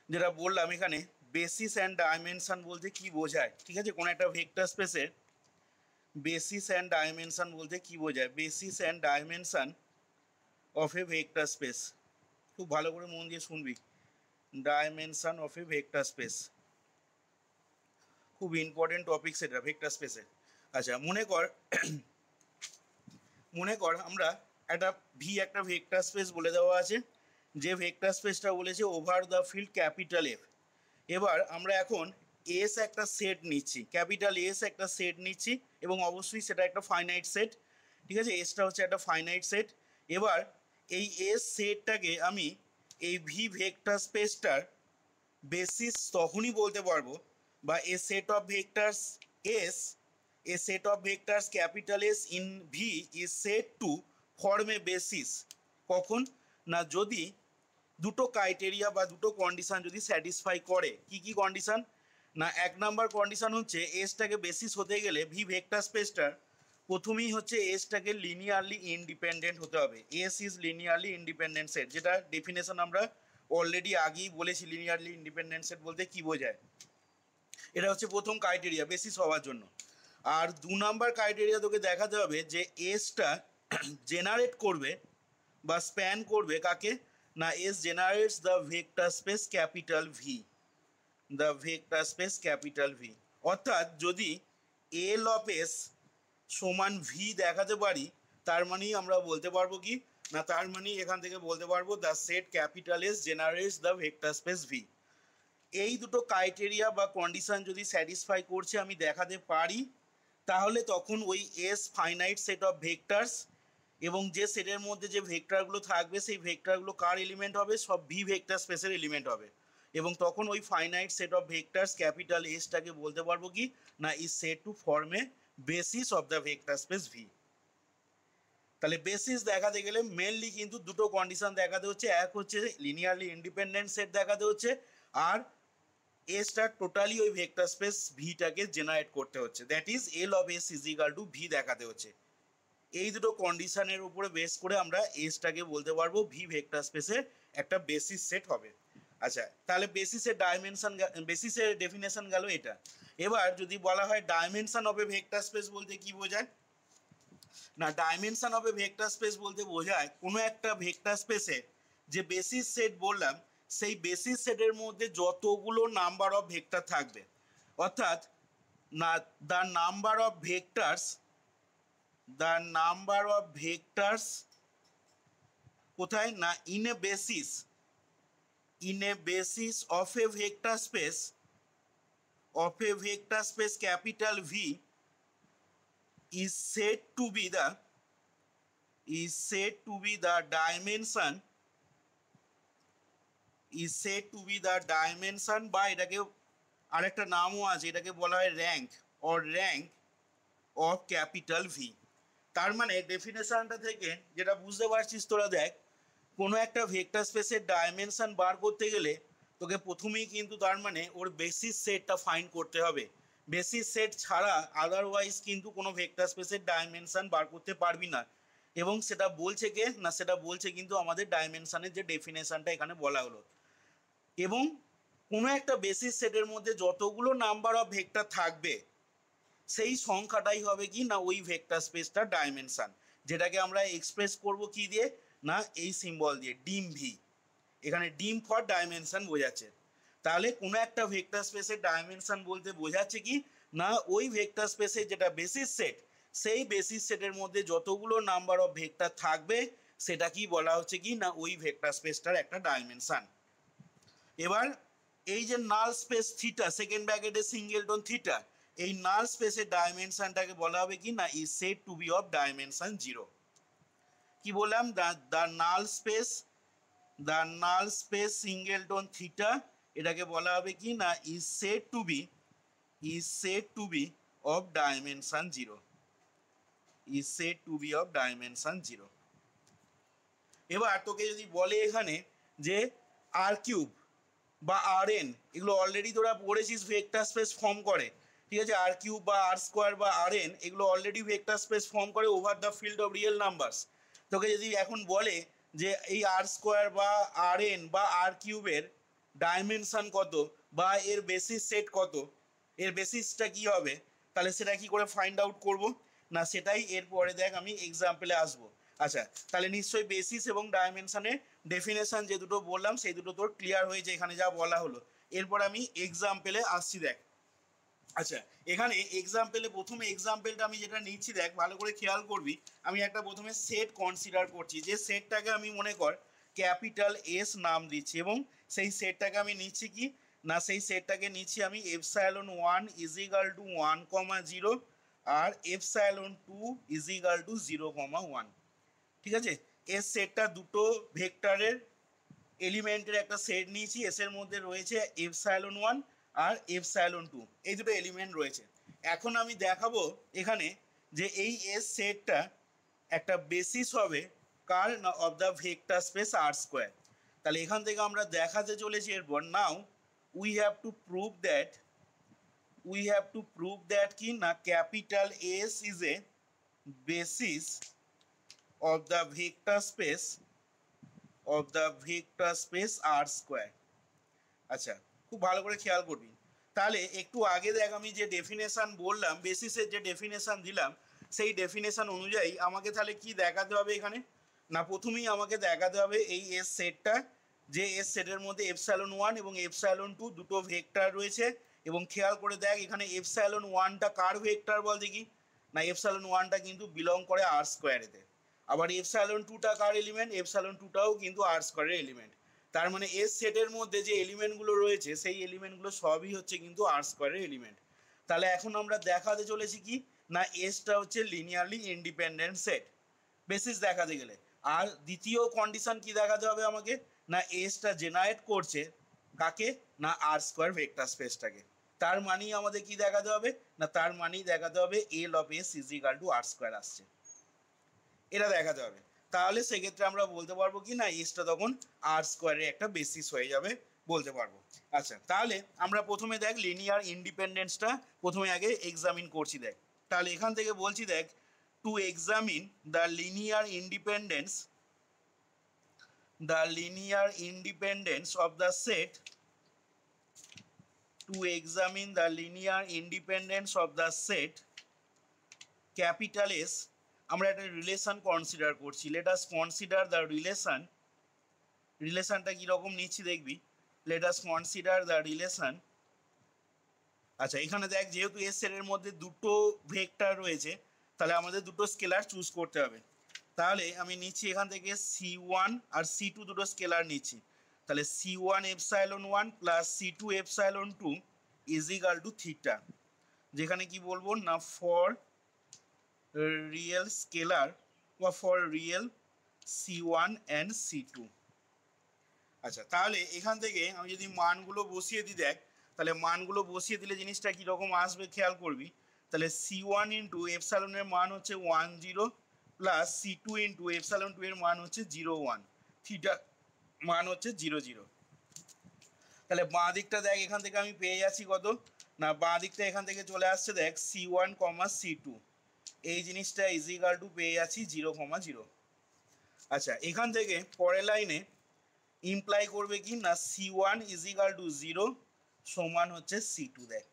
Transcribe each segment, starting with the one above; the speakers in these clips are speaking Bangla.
যেটা বললাম এখানে বেসিস অ্যান্ড ডাইমেনশন বলতে কি বোঝায়, ঠিক আছে। কোনো একটা ভেক্টর স্পেসের বেসিস অ্যান্ড ডাইমেনশন বলতে কি বোঝায়, basis and dimension of a vector space. খুব ভালো করে মন দিয়ে শুনবি। Dimension of a vector space খুব ইম্পর্টেন্ট টপিক সেটা ভেক্টর স্পেসে। আচ্ছা মনে কর আমরা একটা ভেক্টর স্পেস বলে দেওয়া আছে, যে ভেক্টর স্পেসটা বলেছে over the field capital F. এবার আমরা এখন এস একটা সেট নিচ্ছি, ক্যাপিটাল এস একটা সেট নিচ্ছি, এবং অবশ্যই সেটা একটা ফাইনাইট সেট, ঠিক আছে। এসটা হচ্ছে একটা ফাইনাইট সেট। এবার এই এস সেটটাকে আমি এই ভি ভেক্টর স্পেসটার বেসিস তখনই বলতে পারবো, বা a set of vectors S, a set of vectors capital S in V is said to form a basis. কখন না, যদি দুটো ক্রাইটেরিয়া বা দুটো কন্ডিশন যদি স্যাটিসফাই করে। কি কি কন্ডিশন না, এক নাম্বার কন্ডিশন হচ্ছে এসটাকে বেসিস হতে গেলে ভি ভেক্টর স্পেসটার প্রথমেই হচ্ছে এসটাকে লিনিয়ারলি ইন্ডিপেন্ডেন্ট হতে হবে। S is linearly independent set, যেটা ডেফিনেশন আমরা অলরেডি আগেই বলেছি লিনিয়ারলি ইন্ডিপেন্ডেন্ট সেট বলতে কি বোঝায়। এটা হচ্ছে প্রথম ক্রাইটেরিয়া বেসিস হওয়ার জন্য। আর দু নাম্বার ক্রাইটেরিয়া তোকে দেখাতে হবে যে এসটা জেনারেট করবে বা স্প্যান করবে কাকে না, S generates the vector space capital V, the vector space capital V. অর্থাৎ যদি এল অফ এস সমান ভি দেখাতে পারি, তার মানেই আমরা বলতে পারবো কি না, তার মানেই এখান থেকে বলতে পারবো the set capital S generates the vector space V. এই দুটো ক্রাইটেরিয়া বা কন্ডিশন যদি স্যাটিসফাই করছে আমি দেখাতে পারি, তাহলে তখন ওই S finite set of vectors, এবং যে সেটের মধ্যে যে ভেক্টরগুলো থাকবে সেই ভেক্টরগুলো কার এলিমেন্ট হবে, সব ভি ভেক্টর স্পেসের এলিমেন্ট হবে। এবং তখন ওই finite set of vectors capital এসটাকে বলতে পারবো কি না, is said to form a basis of the vector space V. তাহলে বেসিস দেখাতে গেলে মেনলি কিন্তু দুটো কন্ডিশন দেখাতে হচ্ছে, এক হচ্ছে লিনিয়ারলি ইন্ডিপেন্ডেন্ট সেট দেখাতে হচ্ছে, আর এসটা টোটালি ওই ভেক্টর স্পেস ভিটাকে জেনারেট করতে হচ্ছে, that is L of S is equal two V দেখাতে হচ্ছে। এই দুটো কন্ডিশনের উপরে বেস করে আমরা এসটাকে বলতে পারবো ভি ভেক্টর স্পেসের একটা বেসিস সেট হবে। আচ্ছা, তাহলে বেসিসের ডাইমেনশন, বেসিসের ডেফিনেশন গেল এটা। এবার যদি বলা হয় dimension of a vector space বলতে কি বোঝায় না, dimension of a vector space বলতে বোঝায় কোনো একটা ভেক্টর স্পেসে যে বেসিস সেট বললাম, সেই বেসিস সেটের মধ্যে যতগুলো নাম্বার অফ ভেক্টর থাকবে, অর্থাৎ না the number of vectors, the number of vectors কোথায় না, in a basis, in a basis of a vector space, of a vector space capital V is said to be the, is said to be the dimension, is said to be the dimension, বা এটাকে আরেকটা নামও আছে, এটাকে বলা হয় rank or rank of capital V. তার মানে ডেফিনেশনটা থেকে যেটা বুঝতে পারছিস তোরা, দেখ কোনো একটা ভেক্টর স্পেসের ডাইমেনশন বার করতে গেলে তোকে প্রথমেই কিন্তু তার মানে ওর বেসিস সেটটা ফাইন্ড করতে হবে। বেসিস সেট ছাড়া আদারওয়াইজ কিন্তু কোনো ভেক্টর স্পেসের ডাইমেনশন বার করতে পারবি না। এবং সেটা বলছে কে না, সেটা বলছে কিন্তু আমাদের ডাইমেনশনের যে ডেফিনেশনটা এখানে বলা হলো। এবং কোনো একটা বেসিস সেটের মধ্যে যতগুলো নাম্বার অফ ভেক্টর থাকবে সেই সংখ্যাটাই হবে কি না ওই ভেক্টর স্পেসটার ডাইমেনশন, যেটাকে আমরা এক্সপ্রেস করব কি দিয়ে না, এই সিম্বল দিয়ে ডিম ভি। এখানে ডিম ফর ডাইমেনশন বোঝাচ্ছে। তাহলে কোনো একটা ভেক্টর স্পেসের ডাইমেনশন বলতে বোঝাচ্ছে কি না, ওই ভেক্টর স্পেসের যেটা বেসিস সেট, সেই বেসিস সেটের মধ্যে যতগুলো নাম্বার অফ ভেক্টর থাকবে সেটা কি বলা হচ্ছে কি না ওই ভেক্টর স্পেসটার একটা ডাইমেনশন। এবার এই যে নাল স্পেস থিটা, সেকেন্ড ব্র্যাকেটে সিঙ্গেলটন থিটা, এই নাল স্পেসের ডাইমেনশনটাকে বলা হবে কি না is said to be of dimension zero. কি বললাম, the null space, the null space singleton theta, এটাকে বলা হবে কি না is said to be, is said to be of dimension zero, is said to be of dimension zero. এবার তোকে যদি বলে এখানে যে আর কিউব বা আর এন, এগুলো অলরেডি তোরা পড়েছিস ভেক্টর স্পেস ফর্ম করে, ঠিক আছে। আর কিউব বা আর স্কোয়ার বা আর এন এগুলো অলরেডি ভেক্টর স্পেস ফর্ম করে over the field of real numbers. তোকে যদি এখন বলে যে এই আর স্কোয়ার বা আর এন বা আর কিউবের ডাইমেনশন কত বা এর বেসিস সেট কত, এর বেসিসটা কি হবে, তাহলে সেটা কি করে ফাইন্ড আউট করব না, সেটাই এরপরে দেখ আমি এক্সাম্পলে আসবো। আচ্ছা, তাহলে নিশ্চয়ই বেসিস এবং ডাইমেনশনের ডেফিনেশন যে দুটো বললাম সেই দুটো তোর ক্লিয়ার হয়েছে এখানে যা বলা হলো। এরপর আমি এক্সাম্পলে আসছি দেখ। আচ্ছা, এখানে এক্সাম্পলে প্রথমে এক্সাম্পলটা আমি যেটা নিচ্ছি দেখ ভালো করে খেয়াল করবি। আমি একটা প্রথমে সেট কনসিডার করছি, যে সেটটাকে আমি মনে কর ক্যাপিটাল এস নাম দিচ্ছি, এবং সেই সেটটাকে আমি নিচ্ছি কি না, সেই সেটটাকে নিচ্ছি আমি এপসাইলন 1 ইজিক্যাল টু 1,0 আর এপসাইলন 2 ইজিক্যাল টু 0,1। ঠিক আছে, এর সেটটা দুটো ভেক্টরের এলিমেন্টের একটা সেট নিয়েছি, এস এর মধ্যে রয়েছে এপসাইলন 1 আর এপসাইলন 2, এই দুটো এলিমেন্ট রয়েছে। এখন আমি দেখাবো এখানে যে এই এস সেটটা একটা বেসিস হবে কার না, of the vector space R square. তাহলে এখান থেকে আমরা দেখাতে চলেছি এরপর, now we have to prove that কি না capital S is a basis of the vector space R square. আচ্ছা, খুব ভালো করে খেয়াল করবি। তাহলে একটু আগে দেখ আমি যে ডেফিনেশন বললাম, বেসিসের যে ডেফিনেশন দিলাম, সেই ডেফিনেশন অনুযায়ী আমাকে তাহলে কি দেখাতে হবে এখানে না, প্রথমেই আমাকে দেখাতে হবে এই এস সেটটা, যে এস সেটের মধ্যে এপসাইলন 1 এবং এপসাইলন 2 দুটো ভেক্টর রয়েছে। এবং খেয়াল করে দেখ এখানে এপসাইলন 1টা কার ভেক্টর বল দেখি, না এপসাইলন 1টা কিন্তু বিলং করে আর স্কোয়ারেতে। আবার এপসাইলন 2টা কার এলিমেন্ট, এপসাইলন 2টাও কিন্তু আর স্কোয়ারের এলিমেন্ট। তার মানে এস সেটের মধ্যে যে এলিমেন্টগুলো রয়েছে সেই এলিমেন্টগুলো সবই হচ্ছে কিন্তু আর স্কোয়ারের এলিমেন্ট। তাহলে এখন আমরা দেখাতে চলেছি কি না, এসটা হচ্ছে লিনিয়ারলি ইন্ডিপেন্ডেন্ট সেট বেসিস দেখাতে গেলে। আর দ্বিতীয় কন্ডিশন কি দেখাতে হবে আমাকে, না এসটা জেনারেট করছে কাকে, না আর স্কোয়ার ভেক্টর স্পেসটাকে। তার মানেই আমাদের কি দেখাতে হবে না, তার মানেই দেখাতে হবে L of S is equal to R square আসছে, এটা দেখাতে হবে। তাহলে সেক্ষেত্রে আমরা বলতে পারবো কি না এসটা তখন আর স্কোয়ারের একটা বেসিস হয়ে যাবে বলতে পারবো। আচ্ছা, তাহলে আমরা প্রথমে দেখ লিনিয়ার ইন্ডিপেন্ডেন্সটা প্রথমে আগে এক্সামিন করছি দেখ। তাহলে এখান থেকে বলছি দেখ, two examine the linear independence of the set, capital S, আমরা একটা রিলেশন কনসিডার করছি। লেট আস কনসিডার দ্য রিলেশনটা কীরকম নিচ্ছি দেখবি। Let us consider the relation. আচ্ছা, এখানে দেখ যেহেতু এস সেটের মধ্যে দুটো ভেক্টর রয়েছে, তাহলে আমাদের দুটো স্কেলার চুজ করতে হবে। তাহলে আমি নিচ্ছি এখান থেকে C1 আর C2 দুটো স্কেলার নিচ্ছি। তাহলে C1 epsilon 1 plus C2 epsilon 2 is equal to theta, যেখানে কি বলবো না ফর রিয়েল স্কেলার বা for real C1 and C2। আচ্ছা, তাহলে এখান থেকে আমি যদি মানগুলো বসিয়ে দিই দেখ, তাহলে মানগুলো বসিয়ে দিলে জিনিসটা কীরকম আসবে খেয়াল করবি। তাহলে C1 ইন্টু এপসাইলনের মান হচ্ছে 10 প্লাস C2 ইন্টু এপসাইলন 2 এর মান হচ্ছে 0,1, থিটার মান হচ্ছে 0,0। তাহলে বাঁ দিকটা দেখ এখান থেকে আমি পেয়ে যাচ্ছি কত না, বাঁ দিকটা এখান থেকে চলে আসছে দেখ C1, C2, এই জিনিসটা ইজিক্যাল টু পেয়ে যাচ্ছি 0,0। আচ্ছা, এখান থেকে পরের লাইনে ইমপ্লাই করবে কি না C1 ইজিক্যাল টু 0 সমান হচ্ছে C2 দেখ।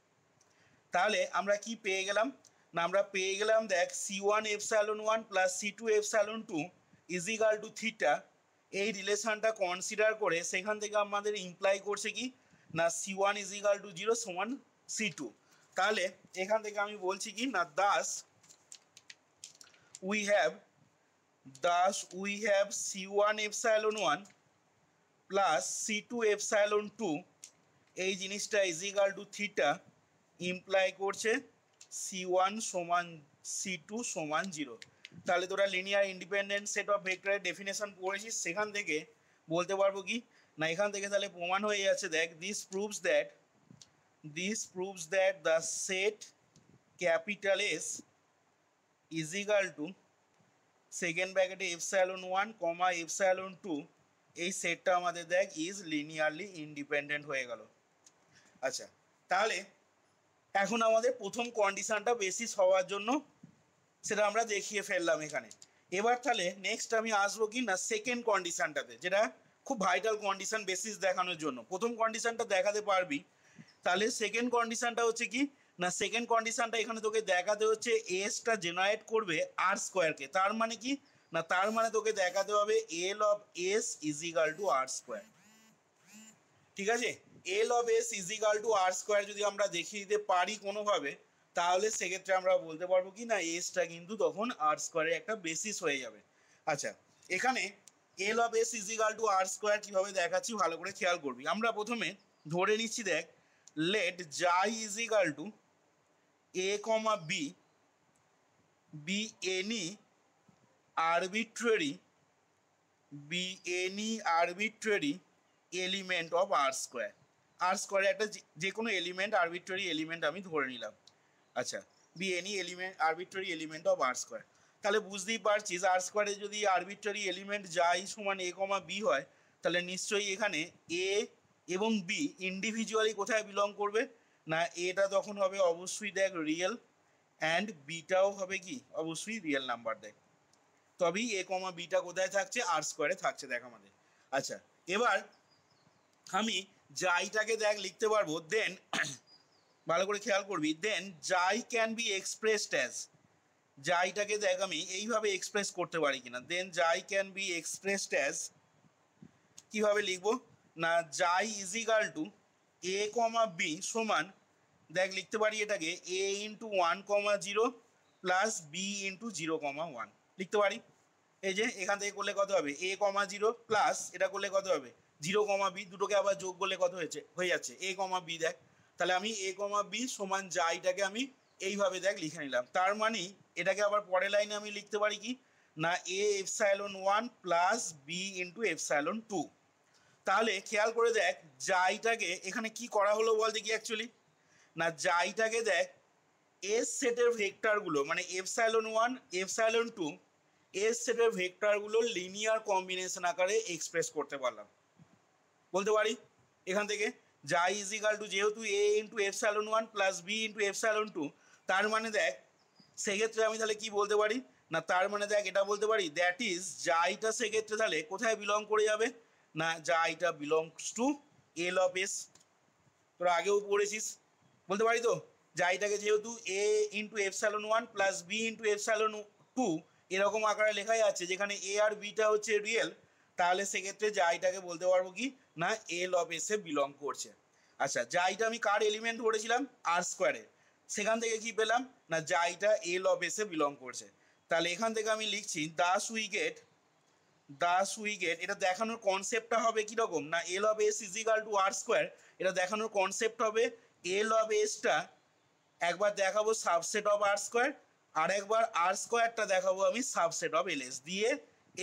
তাহলে আমরা কি পেয়ে গেলাম না, আমরা পেয়ে গেলাম দেখ C1 epsilon 1 plus C2 epsilon 2 is equal to theta. এই রিলেশনটা কনসিডার করে সেখান থেকে আমাদের ইমপ্লাই করছে কি না C1 ইজিক্যাল টু 0 সমান C2। তাহলে এখান থেকে আমি বলছি কি না Das we have C1 epsilon 1 plus C2 epsilon 2, এই জিনিসটা ইজিক্যাল টু থিটা ইমপ্লাই করছে C1 সমান C2 সমান 0। তাহলে তোরা লিনিয়ার ইন্ডিপেন্ডেন্ট সেট অফ ভেক্টরের ডেফিনেশন পড়েছিস, সেখান থেকে বলতে পারবো কি না, এখান থেকে তাহলে প্রমাণ হয়ে যাচ্ছে দেখ, this proves that the set capital S is equal to second ব্র্যাকেটে এপসাইলন 1 কমা এপসাইলন 2, এই সেটটা আমাদের দেখ ইজ লিনিয়ারলি ইন্ডিপেন্ডেন্ট হয়ে গেল। আচ্ছা, তাহলে এখন আমাদের প্রথম কন্ডিশনটা বেসিস হওয়ার জন্য সেটা আমরা দেখিয়ে ফেললাম এখানে। এবার তাহলে নেক্সট আমি আসবো কি না সেকেন্ড কন্ডিশনটাতে, যেটা খুব ভাইটাল কন্ডিশন বেসিস দেখানোর জন্য। প্রথম কন্ডিশনটা দেখাতে পারবি, তাহলে সেকেন্ড কন্ডিশনটা হচ্ছে কি না, সেকেন্ড কন্ডিশনটা এখানে তোকে দেখাতে হচ্ছে এসটা জেনারেট করবে আর স্কোয়ারকে। তার মানে কি না, তার মানে তোকে দেখাতে হবে L of S is equal to R square. ঠিক আছে, L of S is equal to R square যদি আমরা দেখিয়ে দিতে পারি কোনোভাবে, তাহলে সেক্ষেত্রে আমরা বলতে পারবো কি না এসটা কিন্তু তখন আর স্কোয়ারের একটা বেসিস হয়ে যাবে। আচ্ছা, এখানে L of S is equal to R square কীভাবে দেখাচ্ছি ভালো করে খেয়াল করবি। আমরা প্রথমে ধরে নিচ্ছি, দেখ, let xi is equal to A comma B be any arbitrary element of R square. R স্কোয়ারে একটা যে কোনো এলিমেন্ট, আরবিট্রারি এলিমেন্ট আমি ধরে নিলাম। আচ্ছা, be any arbitrary element of R square. তাহলে বুঝতেই পারছিস আর স্কোয়ারে যদি আরবিট্রারি এলিমেন্ট যাই সমান এ কমা বি হয়, তাহলে নিশ্চয়ই এখানে এ এবং বি ইন্ডিভিজুয়ালি কোথায় বিলং করবে না, এটা তখন হবে অবশ্যই দেখ রিয়েল, অ্যান্ড বিটাও হবে কি অবশ্যই রিয়েল নাম্বার। দেখ তবেই এ কমা বিটা কোথায় থাকছে আর স্কোয়ারে থাকছে দেখ আমাদের। আচ্ছা, এবার আমি জাইটাকে দেখ লিখতে পারবো, দেন ভালো করে খেয়াল করবি, দেন জাই ক্যান বি এক্সপ্রেসড অ্যাজ, জাইটাকে দেখ আমি এইভাবে এক্সপ্রেস করতে পারি কিনা, দেন জাই ক্যান বি এক্সপ্রেসড অ্যাজ কীভাবে লিখবো না, xi is equal to A comma B সমান, দেখ লিখতে পারি এটাকে A into 1,0 plus B into 0,1 লিখতে পারি। এই যে এখান থেকে করলে কত হবে এ কমা 0 প্লাস এটা করলে কত হবে 0,b, দুটোকে আবার যোগ করলে কত হয়ে যাচ্ছে এ কমা বি। দেখ তাহলে আমি এ কমা বি সমান জাইটাকে আমি এইভাবে দেখ লিখে নিলাম। তার মানে এটাকে আবার পরের লাইনে আমি লিখতে পারি কি না A epsilon 1 plus B into epsilon 2। তাহলে খেয়াল করে দেখ জাইটাকে এখানে কি করা হলো বল দেখি অ্যাকচুয়ালি না, জাইটাকে দেখ এস সেটের ভেক্টরগুলো মানে এপসাইলন 1 এপসাইলন 2 এস সেটের ভেক্টরগুলো লিনিয়ার কম্বিনেশন আকারে এক্সপ্রেস করতে পারলাম। বলতে পারি এখান থেকে জাই ইজ ইকাল টু যেহেতু A into epsilon 1 plus B into epsilon 2, তার মানে দেখ সেক্ষেত্রে আমি তাহলে কি বলতে পারি না, তার মানে দেখ এটা বলতে পারি দ্যাট ইজ জাইটা সেক্ষেত্রে তাহলে কোথায় বিলং করে যাবে না, জাইটা belongs to L of S. তোরা আগেও পড়েছিস, বলতে পারি তো জাইটাকে যেহেতু A into epsilon 1 plus B into epsilon 2 এরকম আকারে লেখাই আছে, যেখানে এ আর বিটা হচ্ছে রিয়েল, তাহলে সেক্ষেত্রে জাইটাকে বলতে পারবো কি না এল অফ এসে বিলং করছে। আচ্ছা, জাইটা আমি কার এলিমেন্ট ধরেছিলাম আর স্কোয়ারে, সেখান থেকে কি পেলাম না জাইটা এল অফ এসে বিলং করছে। তাহলে এখান থেকে আমি লিখছি দাস উই গেট, এটা দেখানোর কনসেপ্টটা হবে কীরকম না L of S is equal to R square, এটা দেখানোর কনসেপ্ট হবে এল অফ এসটা একবার দেখাবো সাবসেট অফ আর স্কোয়ার, আর একবার আর স্কোয়ারটা দেখাবো আমি সাবসেট অফ এল এস দিয়ে,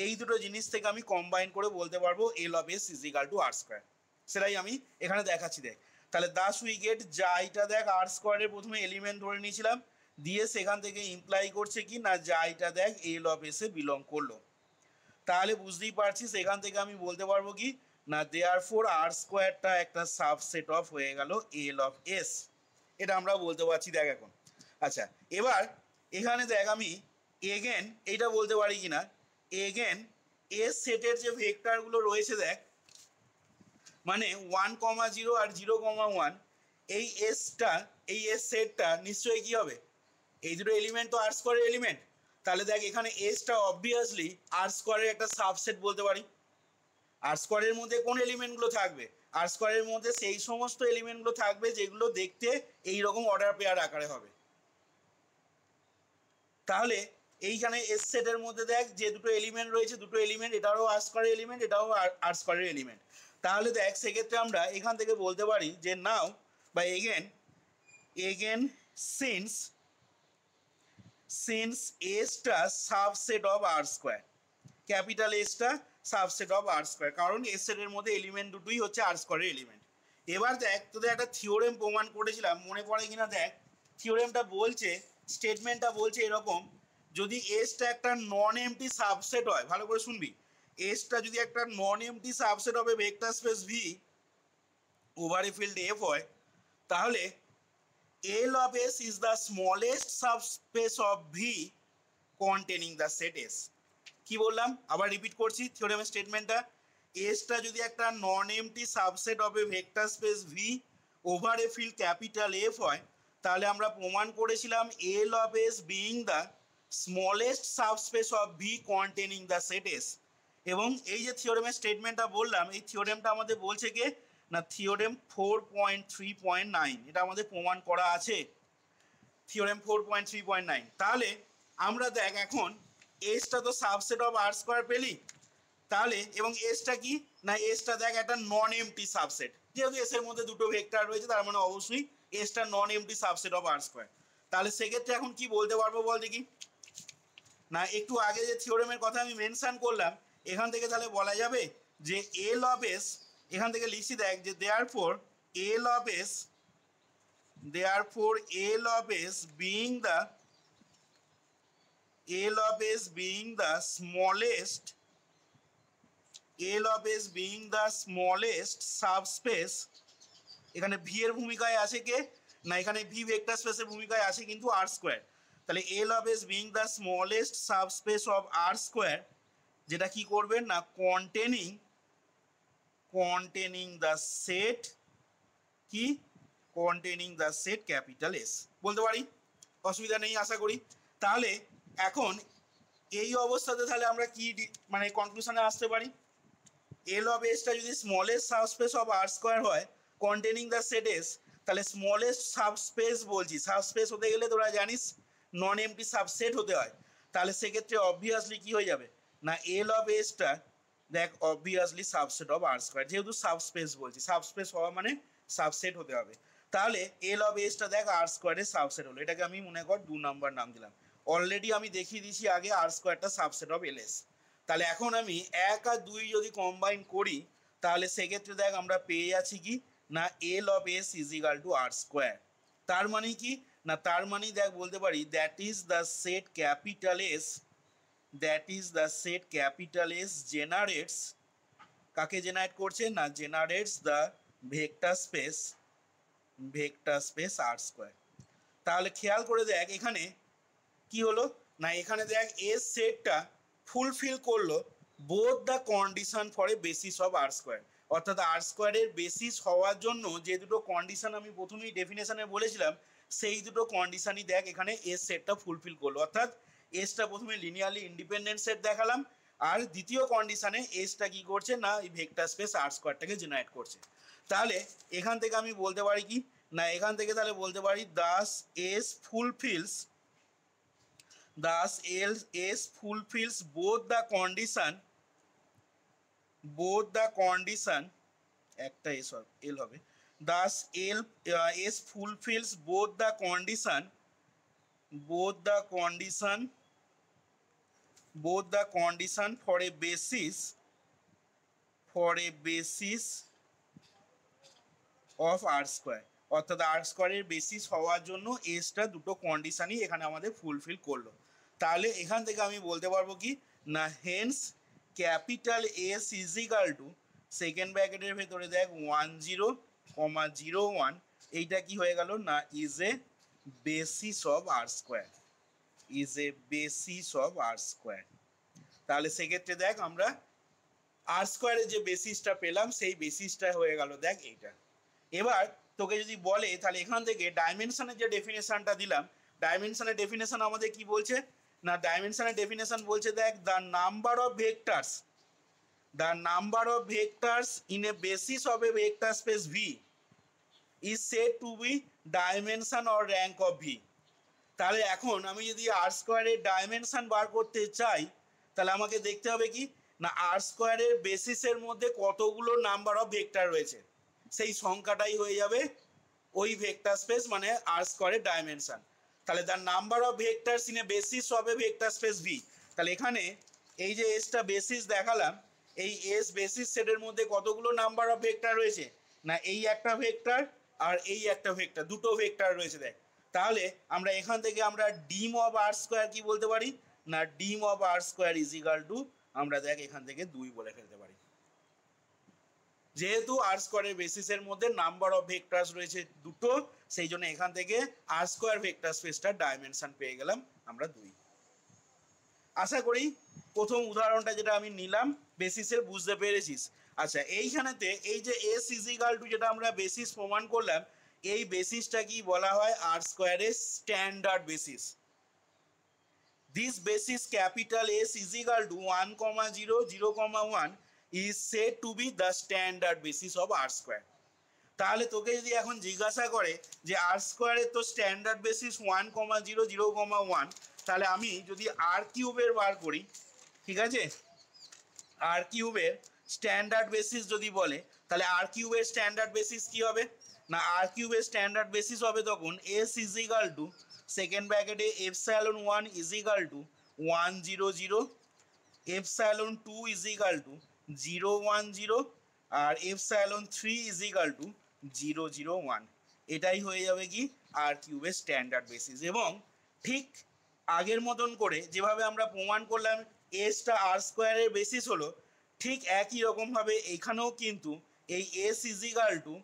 এই দুটো জিনিস থেকে আমি কম্বাইন করে বলতে পারবো L of S is equal to R square. সেটাই আমি এখানে দেখাচ্ছি। দেখ তাহলে দাস উই গেট জাইটা দেখ আর স্কোয়ারের প্রথমে এলিমেন্ট ধরে নিয়েছিলাম, দিয়ে সেখান থেকে ইমপ্লাই করছে কি না জাইটা দেখ এল অফ এসে বিলং করলো। তাহলে বুঝতেই পারছিস এখান থেকে আমি বলতে পারবো কি না দেয়ারফর আর স্কোয়ারটা একটা সাবসেট অফ হয়ে গেল এল অফ এস, এটা আমরা বলতে পারছি দেখ এখন। আচ্ছা, এবার এখানে দেখ আমি এগেন এইটা বলতে পারি কি না, এগেন এস সেটের যে ভেক্টরগুলো রয়েছে দেখ মানে 1,0 আর 0,1 এই এসটা এই এস সেটটা নিশ্চয়ই কি হবে এই দুটো এলিমেন্ট তো আর স্কোয়ারের এলিমেন্ট, তাহলে দেখ এখানে এসটা অবভিয়াসলি আর স্কোয়ারের একটা সাবসেট বলতে পারি। আর স্কোয়ারের মধ্যে কোন এলিমেন্টগুলো থাকবে, আর স্কোয়ারের মধ্যে সেই সমস্ত এলিমেন্টগুলো থাকবে যেগুলো দেখতে এইরকম অর্ডার পেয়ার আকারে হবে। তাহলে এইখানে এস সেটের মধ্যে দেখ যে দুটো এলিমেন্ট রয়েছে, দুটো এলিমেন্ট এটাও আর স্কোয়ারের এলিমেন্ট এটাও আর স্কোয়ারের এলিমেন্ট, তাহলে দেখ সেক্ষেত্রে আমরা এখান থেকে বলতে পারি যে নাও বা এগেন সিন্স এসটা subset of R square, capital এসটা সাবসেট অফ আর স্কোয়ার, কারণ এস সেটের মধ্যে এলিমেন্ট দুটোই হচ্ছে আর স্কোয়ারের এলিমেন্ট। এবার দেখ তোদের একটা থিওরেম প্রমাণ করেছিলাম, মনে পড়ে কিনা দেখ, থিওরেমটা বলছে স্টেটমেন্টটা বলছে এরকম, যদি এসটা একটা নন এমটি সাবসেট হয়, ভালো করে শুনবি, এসটা যদি একটা নন এমটি সাবসেট হবে vector space V over a field F হয়, তাহলে L of S is the smallest subspace of V containing the set S। কি বললাম আবার রিপিট করছি থিওরেমের স্টেটমেন্টটা, এসটা যদি একটা non empty subset of a vector space V over a field capital F হয়, তাহলে আমরা প্রমাণ করেছিলাম এল of S being the smallest subspace of V containing the set S. এবং এই যে থিওরেমের স্টেটমেন্টটা বললাম, এই থিওরেমটা আমাদের বলছে কি না থিওরেম 4.3.9, এটা আমাদের প্রমাণ করা আছে থিওরেম 4.3.9। তাহলে আমরা দেখ এখন এসটা তো সাবসেট অফ আর স্কোয়ার পেলি, তাহলে এবং এসটা কি না এসটা দেখ একটা নন এমটি সাবসেট, যেহেতু এস এর মধ্যে দুটো ভেক্টর রয়েছে তার মানে অবশ্যই এসটা non empty subset of R square. তাহলে সেক্ষেত্রে এখন কি বলতে পারবো বল দেখি, না একটু আগে যে থিওরেমের কথা আমি মেনশন করলাম এখান থেকে তাহলে বলা যাবে যে এল অফ এস, এখান থেকে লিখছি দেখ যে therefore L of S, therefore L of S being the smallest, L of S being the smallest subspace, এখানে ভি এর ভূমিকায় আছে কে না এখানে ভি ভেক্টর স্পেসের ভূমিকায় আছে কিন্তু আর স্কোয়ার। তাহলে L of S being the smallest subspace of R square, যেটা কি করবে না containing the set কি containing the set capital S বলতে পারি, অসুবিধা নেই আশা করি। তাহলে এখন এই অবস্থাতে তাহলে আমরা কি মানে কনক্লুশনে আসতে পারি, এল অফ এসটা যদি smallest subspace of R square হয় কন্টেনিং দ্য সেট এস, তাহলে স্মলেস্ট সাবস্পেস বলছি, সাবস্পেস হতে গেলে তোরা জানিস নন এমটি সাবসেট হতে হয়, তাহলে সেক্ষেত্রে অবভিয়াসলি কি হয়ে যাবে না এল অফ এসটা দেখ obviously subset of R square, যেহেতু সাবস্পেস বলছি সাবস্পেস হওয়া মানে সাবসেট হতে হবে। তাহলে এল অফ এসটা দেখ আর স্কোয়ারের সাবসেট হলো, এটাকে আমি মনে কর 2 নম্বর নাম দিলাম। অলরেডি আমি দেখিয়ে দিয়েছি আগে আর স্কোয়ারটা সাবসেট অফ এল এস। তাহলে এখন আমি 1 আর 2 যদি কম্বাইন করি তাহলে সেক্ষেত্রে দেখ আমরা পেয়ে যাচ্ছি কি না L of S is equal to R square. তার মানে কি না তার মানে দেখ বলতে পারি that is the set capital S, that is the set capital S generates, কাকে জেনারেট করছে না generates the vector space R square. তাহলে খেয়াল করে দেখ এখানে কি হলো না এখানে দেখ এস সেটটা ফুলফিল করলো both the condition for a basis of R square, অর্থাৎ আর স্কোয়ারের বেসিস হওয়ার জন্য যে দুটো কন্ডিশন আমি প্রথমেই ডেফিনেশনে বলেছিলাম সেই দুটো কন্ডিশনই দেখ এখানে এস সেটটা ফুলফিল করলো, অর্থাৎ এসটা প্রথমে লিনিয়ারলি ইন্ডিপেন্ডেন্ট সেট দেখালাম আর দ্বিতীয় কন্ডিশনে এসটা কি করছে না এই ভেক্টর স্পেস আর স্কোয়ারটাকে জেনারেট করছে। তাহলে এখান থেকে আমি বলতে পারি কি না এখান থেকে তাহলে বলতে পারি Das S ফুলফিলস both the condition একটা এল হবে, thus S fulfills both the condition for a basis of R square, অর্থাৎ আর স্কোয়ারের বেসিস হওয়ার জন্য এসটা দুটো কন্ডিশনই এখানে আমাদের ফুলফিল করলো। তাহলে এখান থেকে আমি বলতে পারবো কি না hence capital S is equal to second ব্র্যাকেটের ভেতরে দেখ 10,01 এইটা কি হয়ে গেল না is a basis of R square, তাহলে সেক্ষেত্রে দেখ আমরা আর স্কোয়ারের যে বেসিসটা পেলাম সেই বেসিসটা হয়ে গেল দেখ এইটা। এবার তোকে যদি বলে তাহলে এখান থেকে ডাইমেনশনের যে ডেফিনেশনটা দিলাম, ডাইমেনশনের ডেফিনেশন আমাদের কি বলছে না ডাইমেনশনের ডেফিনেশন বলছে দেখ the number of vectors in a basis of a vector space V is said to be dimension or rank of V. তাহলে এখন আমি যদি আর স্কোয়ারের ডাইমেনশন বার করতে চাই তাহলে আমাকে দেখতে হবে কি না আর স্কোয়ারের বেসিসের মধ্যে কতগুলো নাম্বার অফ ভেক্টর রয়েছে সেই সংখ্যাটাই হয়ে যাবে ওই ভেক্টর স্পেস মানে আর স্কোয়ারের ডাইমেনশন। তাহলে the number of vectors in a basis of a vector space V, তাহলে এখানে এই যে এসটা বেসিস দেখালাম এই এস বেসিস সেটের মধ্যে কতগুলো নাম্বার অফ ভেক্টর রয়েছে না এই একটা ভেক্টর আর এই একটা ভেক্টর, দুটো ভেক্টর রয়েছে দেখ। তাহলে আমরা এখান থেকে আমরা ডিম অফ আর স্কোয়ার কি বলতে পারি না dim of R square is equal to আমরা দেখ এখান থেকে 2 বলে ফেলতে পারি, যেহেতু আর স্কোয়ারের বেসিসের মধ্যে নাম্বার অফ ভেক্টরস রয়েছে দুটো সেই জন্য এখান থেকে আর স্কোয়ার ভেক্টর স্পেসটার ডাইমেনশন পেয়ে গেলাম আমরা 2। আশা করি প্রথম উদাহরণটা যেটা আমি নিলাম বেসিসের বুঝতে পেরেছিস। আচ্ছা, এইখানেতে এই যে এস ইজ ইকাল টু যেটা আমরা বেসিস প্রমাণ করলাম, এই বেসিসটা কি বলা হয় আর স্কোয়ারের standard basis. This basis capital S is equal to 1, 0, 0, 1 is said to be the standard basis of R square. তাহলে তোকে যদি এখন জিজ্ঞাসা করে যে আর স্কোয়ারের তো স্ট্যান্ডার্ড বেসিস 1, 0, 0, 1, তাহলে আমি যদি আর কিউবের বার করি, ঠিক আছে, আর কিউবের স্ট্যান্ডার্ড বেসিস যদি বলে, তাহলে আর কিউবের স্ট্যান্ডার্ড বেসিস কি হবে না, আর কিউবের স্ট্যান্ডার্ড বেসিস হবে তখন S is equal to second ব্র্যাকেটে epsilon 1 is equal to 1, 0, 0, epsilon 2 is equal to 0, 1, 0 আর এপসাইলন 3 ইজ ইকাল টু 0, 0, 1। এটাই হয়ে যাবে কি আর কিউবের স্ট্যান্ডার্ড বেসিস। এবং ঠিক আগের মতন করে যেভাবে আমরা প্রমাণ করলাম এসটা আর স্কোয়ারের বেসিস হলো, ঠিক একই রকমভাবে এখানেও কিন্তু এই এস ইজ ইকাল টু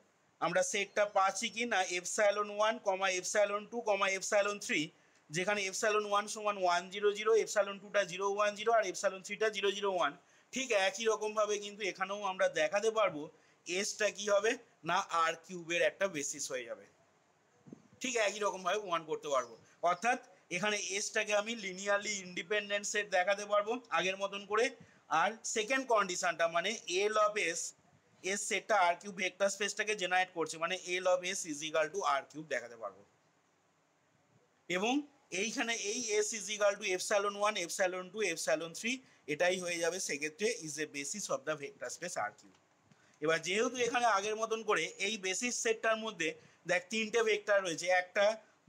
আমরা সেটটা পাচ্ছি কি না এপসাইলন 1, এপসাইলন 2, এপসাইলন 3, যেখানে এপসাইলন 1 সমান 1, 0, 0, এপসাইলন 2টা 0, 1, 0 আর এপসাইলন 3টা 0, 0, 1। ঠিক একই রকমভাবে কিন্তু এখানেও আমরা দেখাতে পারবো এসটা কি হবে না আর কিউবের একটা বেসিস হয়ে যাবে। ঠিক একই রকমভাবে প্রমাণ করতে পারবো। অর্থাৎ এখানে এসটাকে আমি লিনিয়ারলি ইন্ডিপেন্ডেন্ট সেট দেখাতে পারবো আগের মতন করে। আর সেকেন্ড কন্ডিশনটা মানে এল অফ এস, এস সেটটা আর কিউব ভেক্টর স্পেসটাকে জেনারেট করছে, মানে L of S is equal to R cube দেখাতে পারবো। এবং এইখানে এই S is equal to epsilon 1, epsilon 2, epsilon 3, এটাই হয়ে যাবে সেক্ষেত্রে is a basis of the vector space R cube. এবার যেহেতু এখানে আগের মতন করে এই বেসিস সেটটার মধ্যে দেখ তিনটে ভেক্টর রয়েছে, একটা,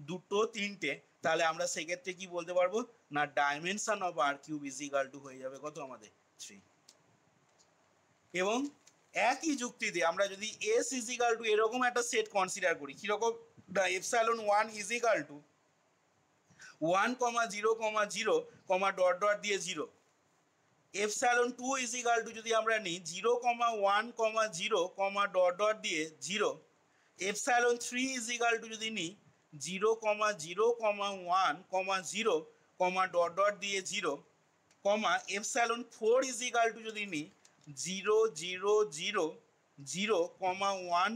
দুটো, তিনটে, তাহলে আমরা সেক্ষেত্রে কি বলতে পারবো না dimension of R cube is equal to হয়ে যাবে কত আমাদের 3। এবং একই যুক্তিতে আমরা যদি এস ইজ ইকাল টু এরকম একটা সেট কনসিডার করি, কিরকম না epsilon 1 is equal to 1, 0, 0, dot dot দিয়ে 0, এপসাইলন 2 ইজ ইকাল টু যদি আমরা নিই 0, 1, 0, ডট ডট দিয়ে 0, এপসাইলন 3 ইজ ইকাল টু যদি নিই 0, 0, 1, 0, ডট ডট দিয়ে 0, এপসাইলন 4 ইজ ইকাল টু যদি নিই 0, 0, 0, 0, 1,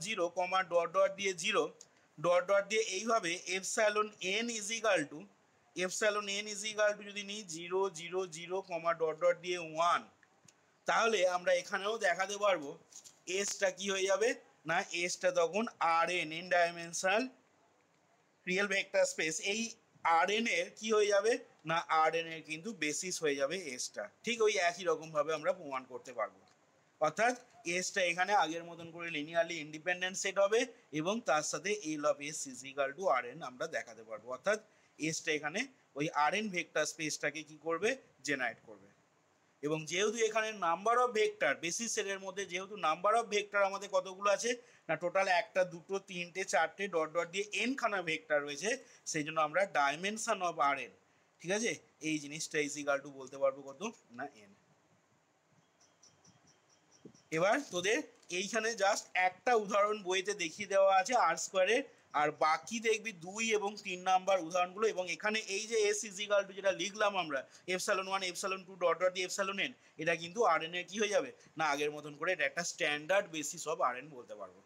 0, ডট ডট দিয়ে 0, ডট ডট দিয়ে এইভাবে epsilon n is equal two যদি নিই 0, 0, 0, ডট ডট দিয়ে 1, তাহলে আমরা এখানেও দেখাতে পারবো এসটা কি হয়ে যাবে না এসটা তখন R N N dimensional real vector space, এই আর এন এর কি হয়ে যাবে না আর এন এর কিন্তু বেসিস হয়ে যাবে এসটা। ঠিক ওই একই রকম ভাবে আমরা প্রমাণ করতে পারবো। অর্থাৎ এসটা এখানে আগের মতন করে লিনিয়ারলি ইন্ডিপেন্ডেন্ট সেট হবে এবং তার সাথে L of S is equal to R N আমরা দেখাতে পারবো। অর্থাৎ এসটা এখানে ওই আর এন ভেক্টর স্পেসটাকে কি করবে জেনারেট করবে। এবং যেহেতু এখানে নাম্বার অফ ভেক্টর বেসিস সেটের মধ্যে যেহেতু নাম্বার অফ ভেক্টর আমাদের কতগুলো আছে না টোটাল একটা, দুটো, তিনটে, চারটে, ডট ডট দিয়ে এন খানা ভেক্টর রয়েছে, সেই জন্য আমরা ডাইমেনশন অফ আর এন, ঠিক আছে, এই জিনিসটা ইজ ইকাল টু বলতে পারবো কত না এন। এবার তোদের এইখানে জাস্ট একটা উদাহরণ বইতে দেখিয়ে দেওয়া আছে আর স্কোয়ারের, আর বাকি দেখবি 2 এবং 3 নাম্বার উদাহরণগুলো। এবং এখানে এই যে এস ইজ ইকাল টু যেটা লিখলাম আমরা এপসাইলন 1, এপসাইলন 2, ডট ডট দিয়ে এপসাইলন এন, এটা কিন্তু আর এন এর কি হয়ে যাবে না আগের মতন করে এটা একটা standard basis of R N বলতে পারবো।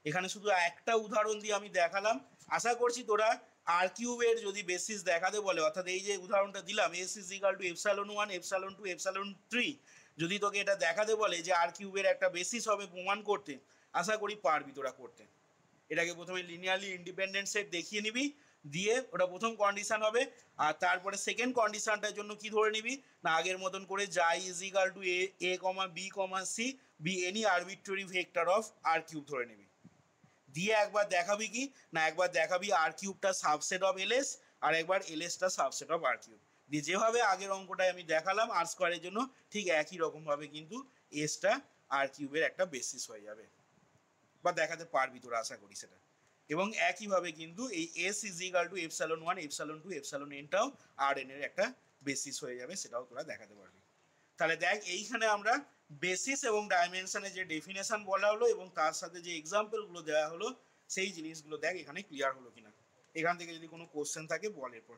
এখানে শুধু একটা উদাহরণ দিয়ে আমি দেখালাম, আশা করছি তোরা আর কিউবের যদি বেসিস দেখাতে বলে, অর্থাৎ এই যে উদাহরণটা দিলাম S is equal to epsilon 1, epsilon 2, epsilon 3, যদি তোকে এটা দেখাতে বলে যে আর কিউবের একটা বেসিস হবে প্রমাণ করতে, আশা করি পারবি তোরা করতে। এটাকে প্রথমে লিনিয়ারলি ইন্ডিপেন্ডেন্ট সেট দেখিয়ে নিবি, দিয়ে ওটা প্রথম কন্ডিশন হবে। আর তারপরে সেকেন্ড কন্ডিশনটার জন্য কি ধরে নিবি না আগের মতন করে যাই is equal to A, B, C, be any arbitrary vector of R cube ধরে নিবি। দিয়ে একবার দেখাবি কি না একবার দেখাবি আর কিউবটা সাবসেট অফ এলএস, আর একবার এলএসটা সাবসেট অফ আর কিউব। দিয়ে যেভাবে আগের অঙ্কটায় আমি দেখালাম আর স্কোয়ারের জন্য, ঠিক একই রকমভাবে কিন্তু এসটা আর কিউবের একটা বেসিস হয়ে যাবে বা দেখাতে পারবি তোরা, আশা করি সেটা। এবং একইভাবে কিন্তু এই S is equal to epsilon 1, epsilon 2, epsilon এনটাও আর এন এর একটা বেসিস হয়ে যাবে, সেটাও তোরা দেখাতে পারবি। তাহলে দেখ এইখানে আমরা বেসিস এবং ডাইমেনশনের যে ডেফিনেশন বলা হলো এবং তার সাথে যে এক্সাম্পলগুলো দেওয়া হলো সেই জিনিসগুলো দেখ এখানে ক্লিয়ার হলো কিনা। এখান থেকে যদি কোনো কোশ্চেন থাকে বল এরপর।